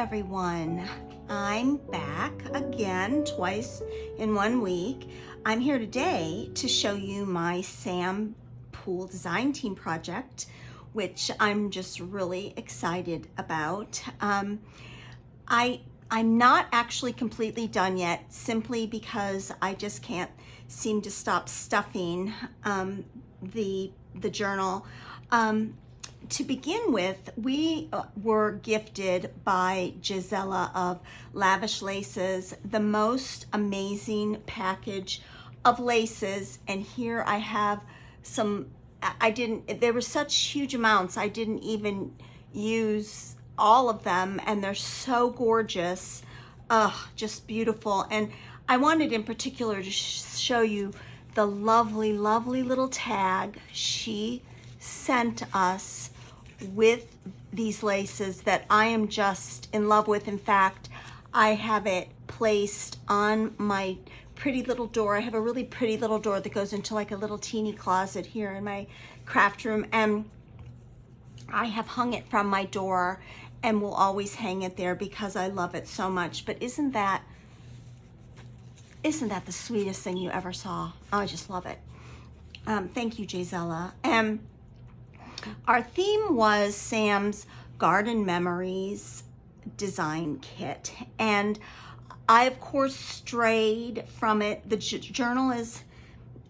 everyone. I'm back again, twice in 1 week. I'm here today to show you my Sam Poole design team project, which I'm just really excited about. I'm not actually completely done yet, simply because I just can't seem to stop stuffing the journal. To begin with, we were gifted by Jaizella of Lavish Laces the most amazing package of laces, and here I have some. There were such huge amounts, I didn't even use all of them, and they're so gorgeous. Just beautiful. And I wanted in particular to show you the lovely little tag she sent us with these laces that I am just in love with. In fact, I have it placed on my pretty little door. I have a really pretty little door that goes into like a little teeny closet here in my craft room, and I have hung it from my door and will always hang it there because I love it so much. But isn't that the sweetest thing you ever saw? Oh, I just love it. Thank you, Jaizella. Our theme was Sam's Garden Memories design kit, and I of course strayed from it. The journal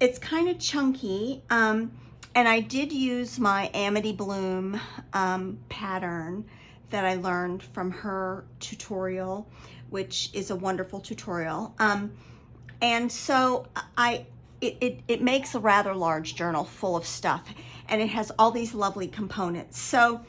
it's kind of chunky, and I did use my Amity Bloom pattern that I learned from her tutorial, which is a wonderful tutorial. And so it makes a rather large journal full of stuff, and it has all these lovely components. So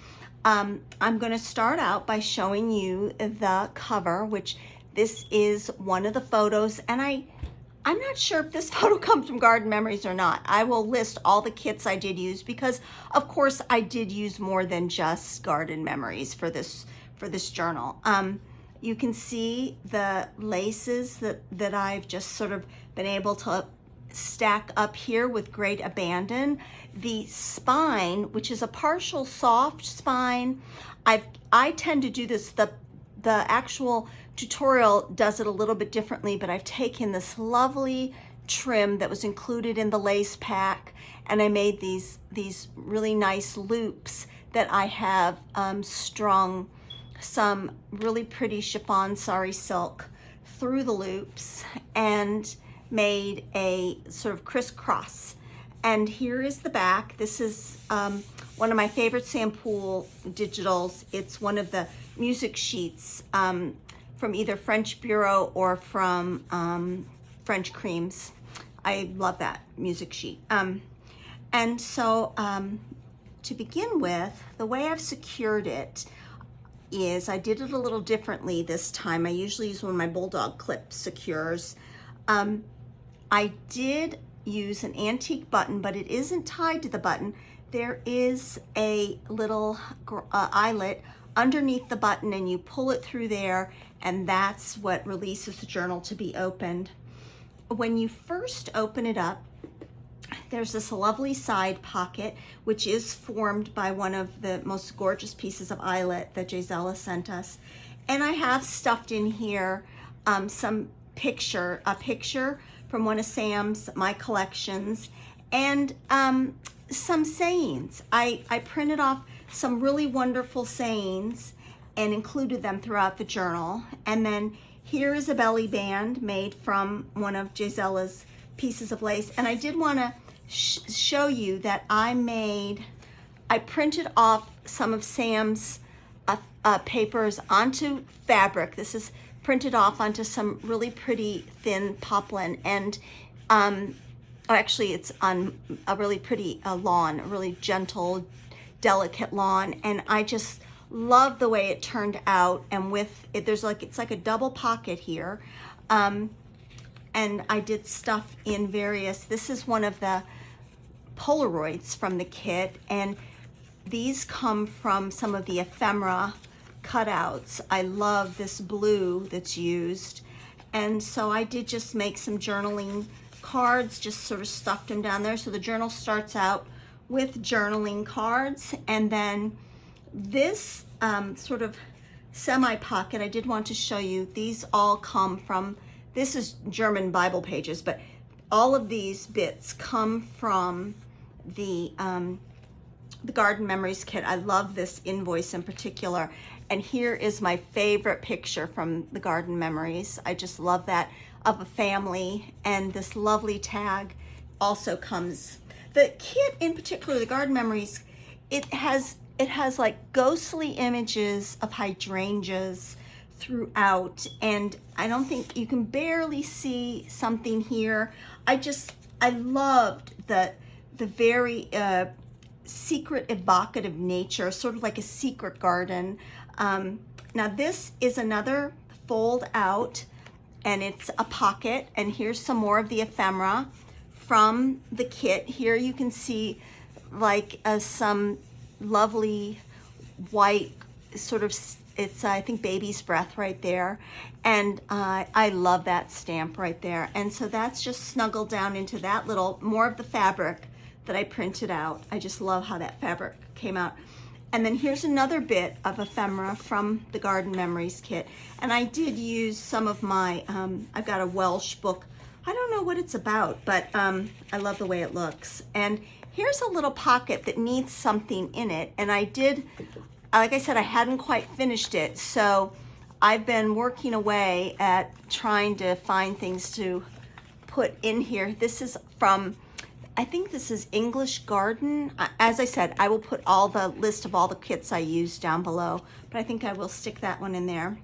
I'm going to start out by showing you the cover, which this is one of the photos, and I'm not sure if this photo comes from Garden Memories or not. I will list all the kits I did use because, of course, I did use more than just Garden Memories for this journal. You can see the laces that I've just sort of been able to stack up here with great abandon. The spine, which is a partial soft spine, I tend to do this, the actual tutorial does it a little bit differently, but I've taken this lovely trim that was included in the lace pack, and I made these really nice loops that I have strung some really pretty chiffon sari silk through the loops and made a sort of crisscross. And here is the back. This is one of my favorite Sam Poole digitals. It's one of the music sheets from either French Bureau or from French Creams. I love that music sheet. And so to begin with, the way I've secured it is I did it a little differently this time. I usually use one of my bulldog clip secures. I did use an antique button, but it isn't tied to the button. There is a little eyelet underneath the button, and you pull it through there, and that's what releases the journal to be opened. When you first open it up, there's this lovely side pocket, which is formed by one of the most gorgeous pieces of eyelet that Jaizella sent us. And I have stuffed in here a picture from one of Sam's, my collections, and some sayings. I printed off some really wonderful sayings and included them throughout the journal. And then here is a belly band made from one of Jaizella's pieces of lace. And I did want to show you that I printed off some of Sam's papers onto fabric. This is printed off onto some really pretty thin poplin, and actually it's on a really pretty lawn, a really gentle, delicate lawn, and I just love the way it turned out. And with it, it's like a double pocket here, and I did stuff in various. This is one of the Polaroids from the kit, and these come from some of the ephemera cutouts. I love this blue that's used, and so I did just make some journaling cards, just sort of stuffed them down there. So the journal starts out with journaling cards, and then this sort of semi-pocket, I did want to show you, these all come from, this is German Bible pages, but all of these bits come from the Garden Memories kit. I love this invoice in particular. And here is my favorite picture from the Garden Memories. I just love that, of a family, and this lovely tag also comes. The kit in particular, the Garden Memories, it has like ghostly images of hydrangeas throughout, and I don't think you can barely see something here. I loved the very secret, evocative nature, sort of like a secret garden. Now this is another fold out, and it's a pocket, and here's some more of the ephemera from the kit. Here you can see like some lovely white sort of, it's I think baby's breath right there, and I love that stamp right there. And so that's just snuggled down into that little, more of the fabric that I printed out. I just love how that fabric came out. And then here's another bit of ephemera from the Garden Memories kit. And I did use some of my, I've got a Welsh book. I don't know what it's about, but I love the way it looks. And here's a little pocket that needs something in it. And I did, like I said, I hadn't quite finished it. So I've been working away at trying to find things to put in here. This is from, I think this is English Garden. As I said, I will put all the list of all the kits I used down below, but I think I will stick that one in there.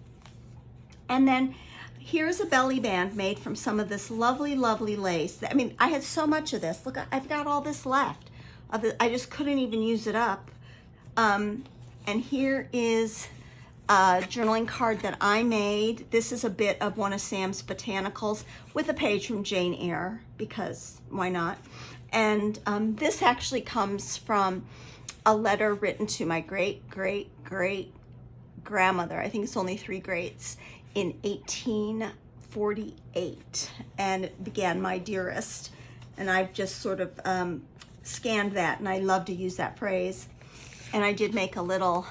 And then here's a belly band made from some of this lovely, lovely lace. I mean, I had so much of this. Look, I've got all this left. I just couldn't even use it up. And here is a journaling card that I made. This is a bit of one of Sam's botanicals with a page from Jane Eyre, because why not? And this actually comes from a letter written to my great-great-great-grandmother. I think it's only 3 greats, in 1848. And it began, "My dearest." And I've just sort of scanned that, and I love to use that phrase. And I did make a little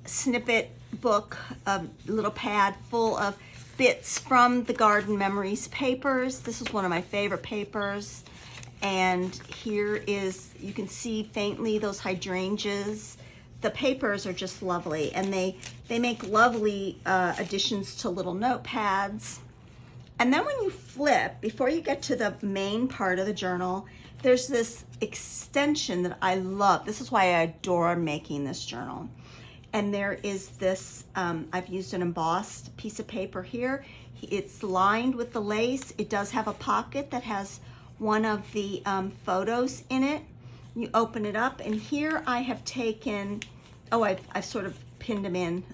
snippet book, a little pad full of bits from the Garden Memories papers. This is one of my favorite papers. And here is, you can see faintly those hydrangeas. The papers are just lovely, and they make lovely additions to little notepads. And then when you flip, before you get to the main part of the journal, there's this extension that I love. This is why I adore making this journal. And there is this, I've used an embossed piece of paper here. It's lined with the lace. It does have a pocket that has one of the photos in it. You open it up, and here I have taken, I've sort of pinned them in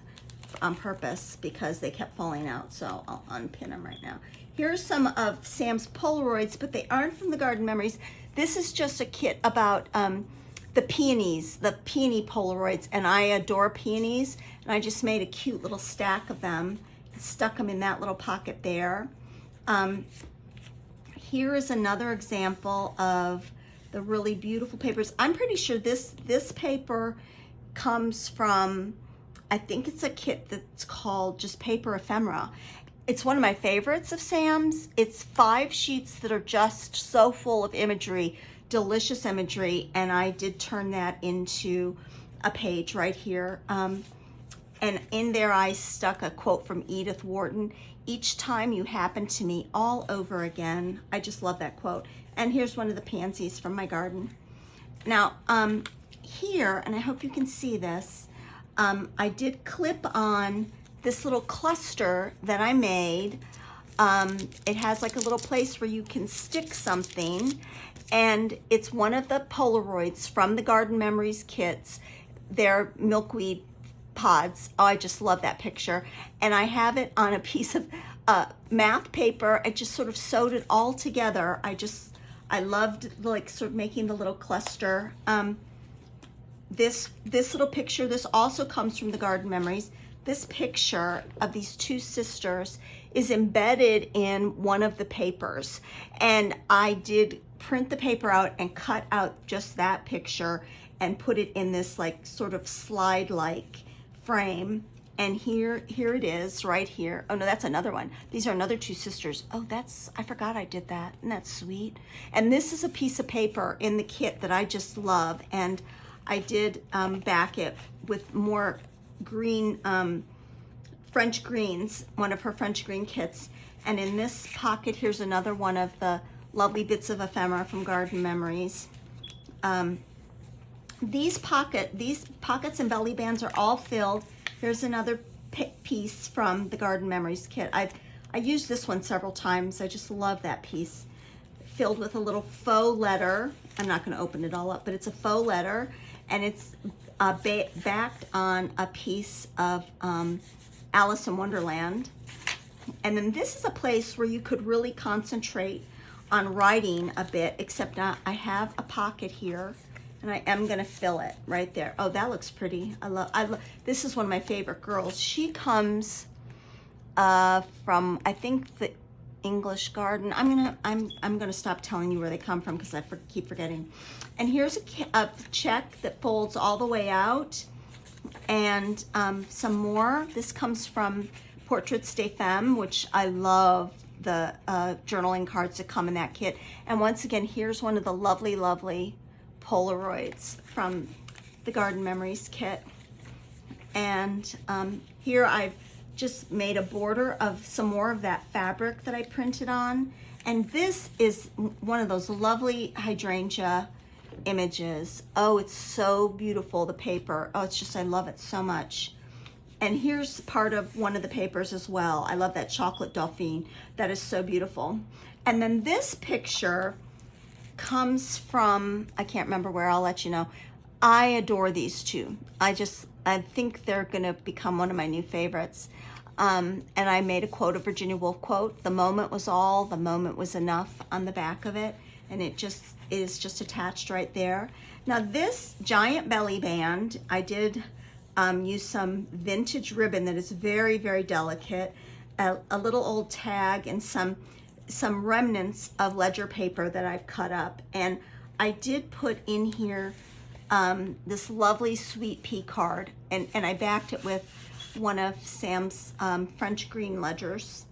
on purpose because they kept falling out, so I'll unpin them right now. Here's some of Sam's Polaroids, but they aren't from the Garden Memories. This is just a kit about the peonies, the peony Polaroids, and I adore peonies, and I just made a cute little stack of them and stuck them in that little pocket there. Here is another example of the really beautiful papers. I'm pretty sure this paper comes from, I think it's a kit that's called just Paper Ephemera. It's one of my favorites of Sam's. It's 5 sheets that are just so full of imagery, delicious imagery, and I did turn that into a page right here. And in there I stuck a quote from Edith Wharton: "Each time you happen to me all over again." I just love that quote. And here's one of the pansies from my garden. Now, here, and I hope you can see this, I did clip on this little cluster that I made. It has like a little place where you can stick something, and it's one of the Polaroids from the Garden Memories kits. They're milkweed pods. Oh, I just love that picture. And I have it on a piece of math paper. I just sort of sewed it all together. I loved like sort of making the little cluster. This little picture, this also comes from the Garden Memories. This picture of these 2 sisters is embedded in one of the papers. And I did print the paper out and cut out just that picture and put it in this like sort of slide-like frame. And here it is right here. Oh no, that's another one. These are another two sisters. Oh, I forgot I did that. Isn't that sweet? And this is a piece of paper in the kit that I just love. And I did back it with more green, French greens, one of her French green kits. And in this pocket, here's another one of the lovely bits of ephemera from Garden Memories. These pockets and belly bands are all filled. Here's another piece from the Garden Memories kit. I used this one several times. I just love that piece. Filled with a little faux letter. I'm not going to open it all up, but it's a faux letter, and it's backed on a piece of Alice in Wonderland. And then this is a place where you could really concentrate on writing a bit, except now I have a pocket here. And I am gonna fill it right there. Oh, that looks pretty. I love. This is one of my favorite girls. She comes from, I think, the English Garden. I'm gonna stop telling you where they come from because I keep forgetting. And here's a check that folds all the way out, and some more. This comes from Portraits des Femmes, which I love. The journaling cards that come in that kit. And once again, here's one of the lovely, lovely Polaroids from the Garden Memories kit. And here I've just made a border of some more of that fabric that I printed on. And this is one of those lovely hydrangea images. Oh, it's so beautiful, the paper. Oh, it's just, I love it so much. And here's part of one of the papers as well. I love that chocolate dauphine. That is so beautiful. And then this picture comes from, I can't remember where, I'll let you know. I adore these two. I think they're gonna become one of my new favorites. And I made a quote, a Virginia Woolf quote. The moment was all, the moment was enough on the back of it. And it just is just attached right there. Now this giant belly band, I did use some vintage ribbon that is very, very delicate, a little old tag, and some remnants of ledger paper that I've cut up. And I did put in here this lovely sweet pea card, and I backed it with one of Sam's French green ledgers.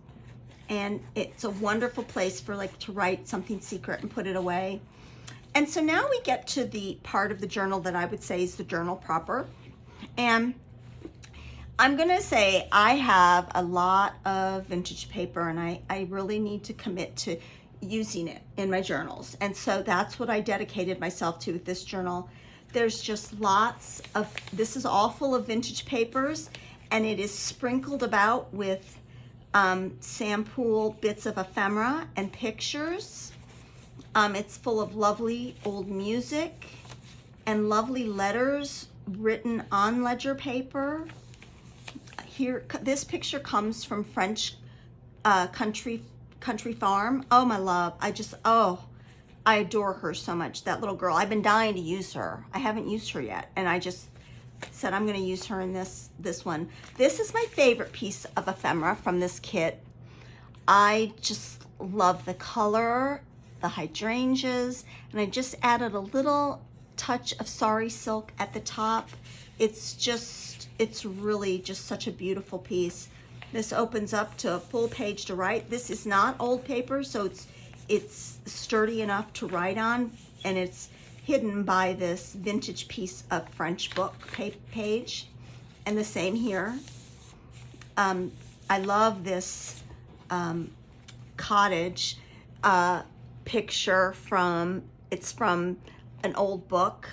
And it's a wonderful place for to write something secret and put it away. And so now we get to the part of the journal that I would say is the journal proper. And I'm gonna say I have a lot of vintage paper, and I really need to commit to using it in my journals. And so that's what I dedicated myself to with this journal. There's just lots of, this is all full of vintage papers, and it is sprinkled about with Sam Poole bits of ephemera and pictures. It's full of lovely old music and lovely letters written on ledger paper. Here, this picture comes from French country farm. Oh, my love, I adore her so much, that little girl. I've been dying to use her. I haven't used her yet, and I just said I'm gonna use her in this one. This is my favorite piece of ephemera from this kit. I just love the color, the hydrangeas, and I just added a little touch of sari silk at the top. It's really just such a beautiful piece. This opens up to a full page to write. This is not old paper, so it's sturdy enough to write on, and it's hidden by this vintage piece of French book page. And the same here. I love this cottage picture from an old book,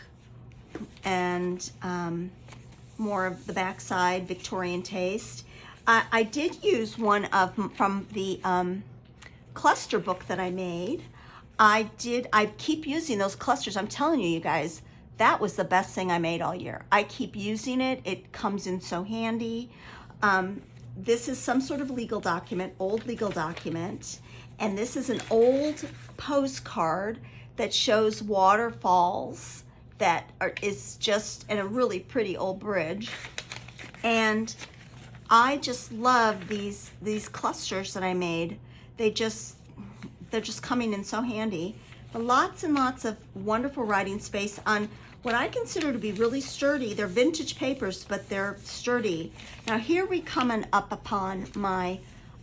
and more of the backside, Victorian taste. I did use one from the cluster book that I made. I keep using those clusters. I'm telling you guys, that was the best thing I made all year. I keep using it. It comes in so handy. This is some sort of legal document, old legal document. And this is an old postcard that shows waterfalls is just in a really pretty old bridge. And I just love these clusters that I made. They're just coming in so handy. But lots and lots of wonderful writing space on what I consider to be really sturdy. They're vintage papers, but they're sturdy. Now here we come up upon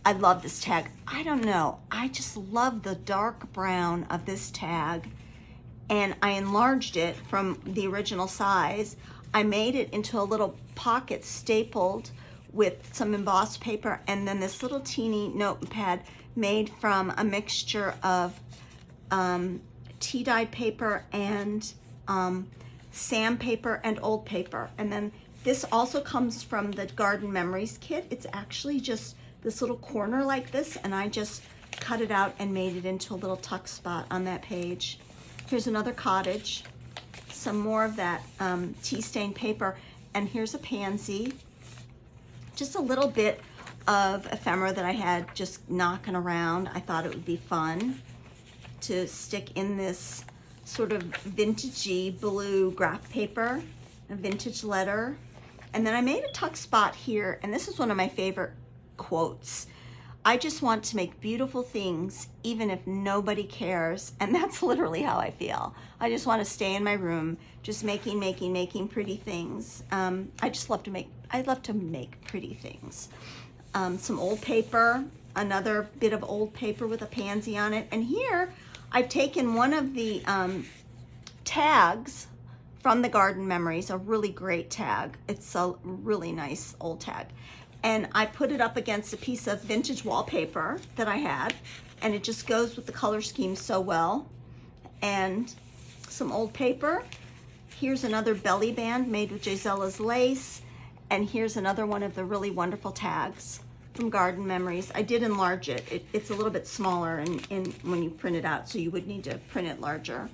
I love this tag. I don't know, I just love the dark brown of this tag, and I enlarged it from the original size. I made it into a little pocket stapled with some embossed paper, and then this little teeny notepad made from a mixture of tea dyed paper and sandpaper and old paper. And then this also comes from the Garden Memories kit. It's actually just this little corner like this, and I just cut it out and made it into a little tuck spot on that page. Here's another cottage, some more of that tea stained paper, and here's a pansy. Just a little bit of ephemera that I had just knocking around. I thought it would be fun to stick in this sort of vintagey blue graph paper, a vintage letter. And then I made a tuck spot here, and this is one of my favorite quotes. I just want to make beautiful things even if nobody cares. And that's literally how I feel. I just want to stay in my room just making pretty things. I love to make pretty things. Some old paper, another bit of old paper with a pansy on it. And here I've taken one of the tags from the Garden Memories, a really great tag. It's a really nice old tag. And I put it up against a piece of vintage wallpaper that I had, and it just goes with the color scheme so well. And some old paper. Here's another belly band made with Jaizella's lace. And here's another one of the really wonderful tags from Garden Memories. I did enlarge it. It's a little bit smaller in when you print it out, so you would need to print it larger.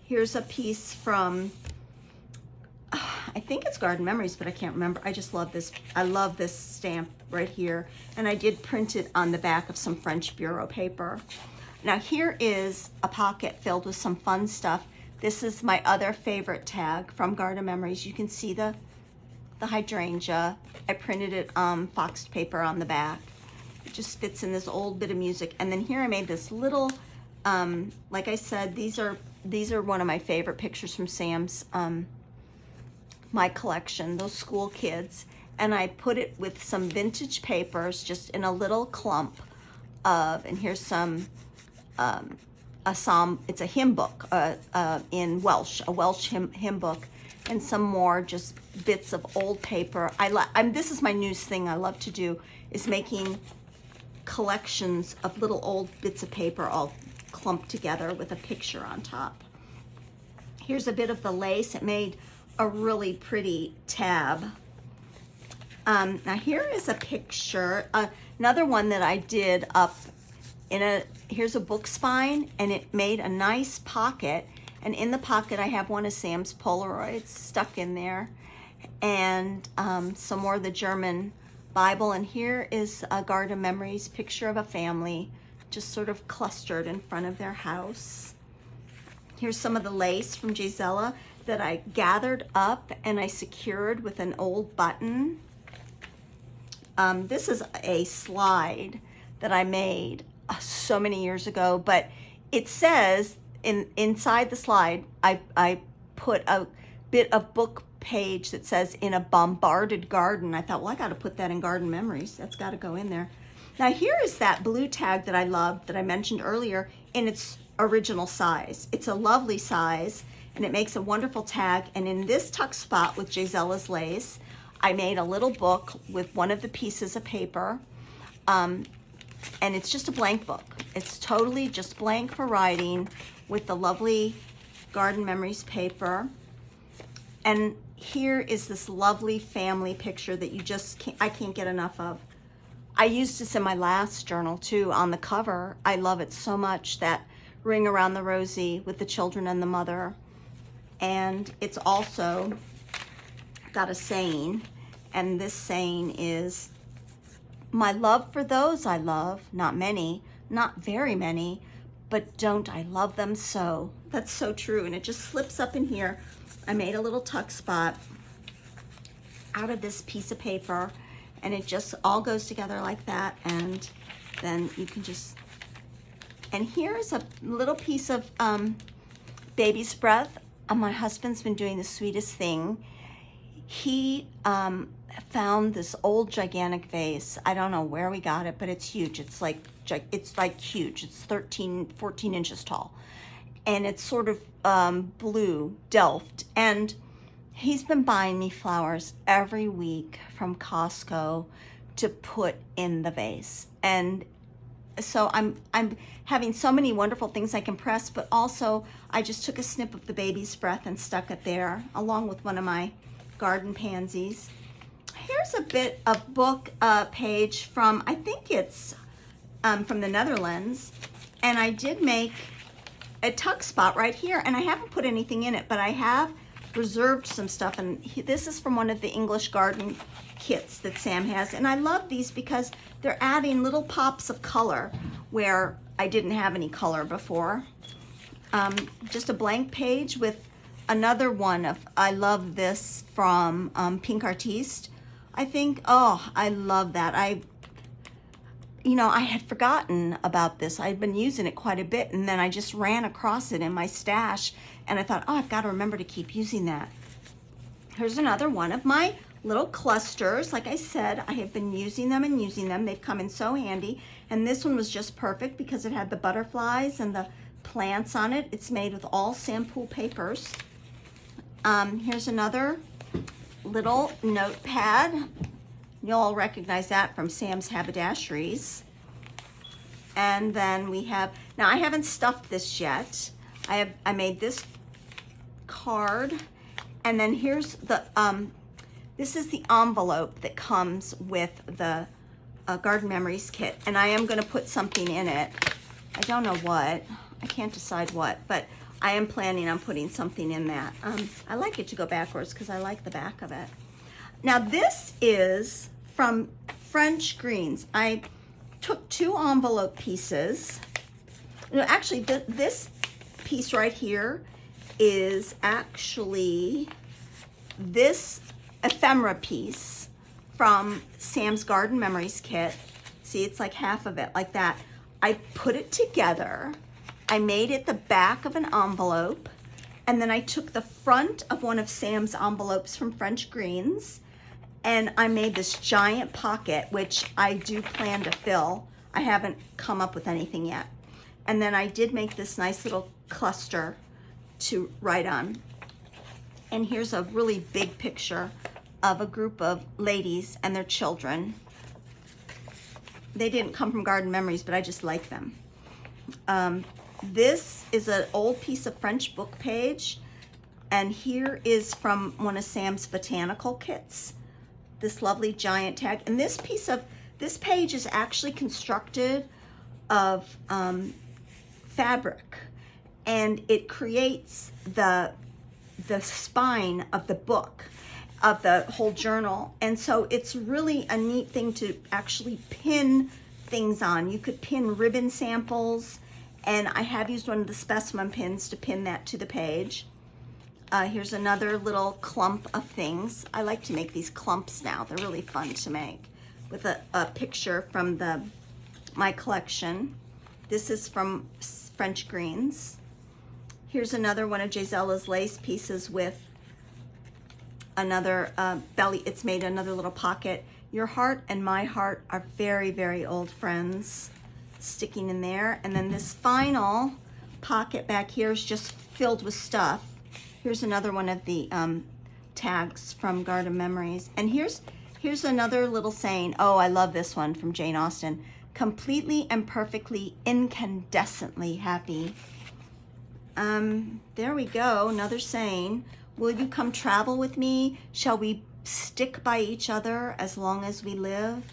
Here's a piece from, I think it's Garden Memories, but I can't remember. I just love this. I love this stamp right here. And I did print it on the back of some French bureau paper. Now here is a pocket filled with some fun stuff. This is my other favorite tag from Garden Memories. You can see the hydrangea. I printed it on foxed paper on the back. It just fits in this old bit of music. And then here I made this little, like I said, these are one of my favorite pictures from Sam's my collection, those school kids. And I put it with some vintage papers just in a little clump of, and here's some a psalm, it's a hymn book in Welsh, a Welsh hymn book, and some more just bits of old paper. This is my new thing I love to do, is making collections of little old bits of paper all clumped together with a picture on top. Here's a bit of the lace. It made a really pretty tab. Now here is a picture, another one that I did up in here's a book spine, and it made a nice pocket, and in the pocket I have one of Sam's Polaroids stuck in there, and some more of the German Bible. And here is a Garden Memories picture of a family just sort of clustered in front of their house. Here's some of the lace from Jaizella that I gathered up and I secured with an old button. This is a slide that I made so many years ago, but it says inside the slide, I put a bit of book page that says "in a bombarded garden." I thought, well, I got to put that in Garden Memories. That's got to go in there. Now here is that blue tag that I loved that I mentioned earlier in its original size. It's a lovely size, and it makes a wonderful tag. And in this tuck spot with Jaizella's lace, I made a little book with one of the pieces of paper, and it's just a blank book. It's totally just blank for writing with the lovely Garden Memories paper. And here is this lovely family picture that I can't get enough of. I used this in my last journal too, on the cover. I love it so much, that ring around the rosy with the children and the mother. And it's also got a saying, and this saying is, "My love for those I love, not many, not very many, but don't I love them so." That's so true, and it just slips up in here. I made a little tuck spot out of this piece of paper, and it just all goes together like that, and then you can just, and here's a little piece of baby's breath my husband's been doing the sweetest thing. He found this old gigantic vase. I don't know where we got it, but it's huge. It's like huge. It's 14 inches tall. And it's sort of blue, Delft. And he's been buying me flowers every week from Costco to put in the vase. And so I'm having so many wonderful things I can press, but also I just took a snip of the baby's breath and stuck it there, along with one of my garden pansies. Here's a bit of book page from, I think it's from the Netherlands, and I did make a tuck spot right here, and I haven't put anything in it, but I have reserved some stuff, and this is from one of the English garden kits that Sam has, and I love these because they're adding little pops of color where I didn't have any color before. Just a blank page with another one of, I love this from Pink Artiste. I think, oh, I love that. I had forgotten about this. I'd been using it quite a bit, and then I just ran across it in my stash, and I thought, oh, I've got to remember to keep using that. Here's another one of my little clusters. Like I said, I have been using them and using them. They've come in so handy, and this one was just perfect because it had the butterflies and the plants on it. It's made with all Sam Poole papers. Here's another little notepad. You'll all recognize that from Sam's Haberdasheries. And then we have, now I haven't stuffed this yet. I made this card, and then here's the, this is the envelope that comes with the Garden Memories kit, and I am gonna put something in it. I don't know what, I can't decide what, but I am planning on putting something in that. I like it to go backwards because I like the back of it. Now this is from French Greens. I took 2 envelope pieces. No, actually this piece right here is actually this ephemera piece from Sam's Garden Memories kit. See, it's like half of it, like that. I put it together. I made it the back of an envelope, and then I took the front of one of Sam's envelopes from French Greens, and I made this giant pocket, which I do plan to fill. I haven't come up with anything yet. And then I did make this nice little cluster to write on. And here's a really big picture of a group of ladies and their children. They didn't come from Garden Memories, but I just like them. This is an old piece of French book page, and here is from one of Sam's botanical kits, this lovely giant tag. And this page is actually constructed of fabric, and it creates the spine of the book, of the whole journal. And so it's really a neat thing to actually pin things on. You could pin ribbon samples, and I have used one of the specimen pins to pin that to the page. Here's another little clump of things. I like to make these clumps now. They're really fun to make, with a picture from my collection. This is from French Greens. Here's another one of Jaizella's lace pieces with another belly. It's made another little pocket. Your heart and my heart are very, very old friends, sticking in there. And then this final pocket back here is just filled with stuff. Here's another one of the tags from Garden Memories. And here's another little saying. Oh, I love this one from Jane Austen. Completely and perfectly incandescently happy. There we go, another saying. Will you come travel with me? Shall we stick by each other as long as we live?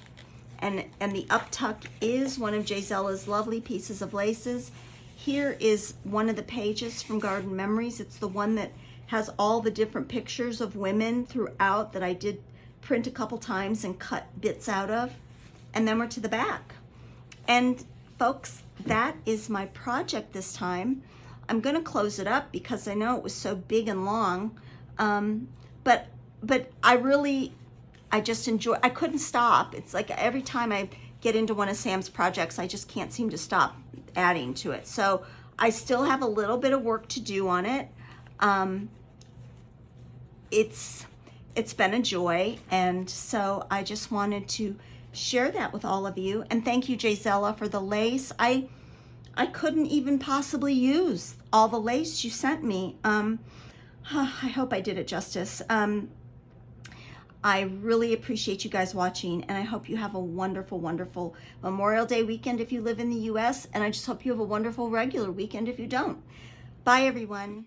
And the uptuck is one of Jaizella's lovely pieces of laces. Here is one of the pages from Garden Memories. It's the one that has all the different pictures of women throughout that I did print a couple times and cut bits out of. And then we're to the back. And folks, that is my project this time. I'm gonna close it up because I know it was so big and long. But I just enjoy, I couldn't stop. It's like every time I get into one of Sam's projects, I just can't seem to stop adding to it. So I still have a little bit of work to do on it, It's been a joy, and so I just wanted to share that with all of you. And thank you, Jaizella, for the lace. I couldn't even possibly use all the lace you sent me. I hope I did it justice. I really appreciate you guys watching, and I hope you have a wonderful, wonderful Memorial Day weekend if you live in the U.S., and I just hope you have a wonderful regular weekend if you don't. Bye, everyone.